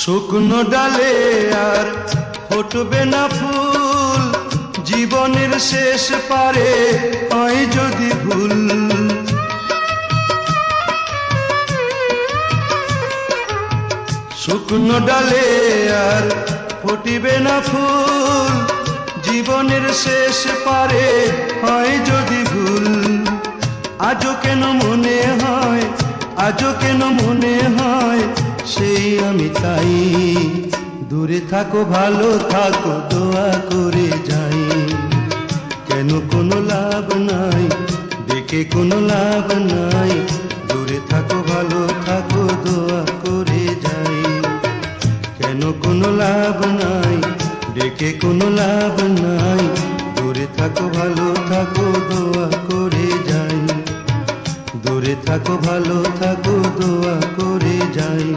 শুকনো ডালে আর ফুটবে না ফুল, জীবনের শেষ পারে হয় যদি ভুল। শুকনো ডালে আর ফুটিবে না ফুল, জীবনের শেষ পারে হয় যদি ভুল। আজও কেন মনে হয়, আজও কেন মনে হয় সেই আমি তাই। দূরে থাকো ভালো থাকো দোয়া করে যাই। কেন কোনো লাভ নাই, ডেকে কোনো লাভ নাই। দূরে থাকো ভালো থাকো দোয়া করে যাই। কেন কোনো লাভ নাই, ডেকে কোনো লাভ নাই। দূরে থাকো ভালো থাকো দোয়া করে যাই। দূরে থাকো ভালো থাকো দোয়া করে যাই।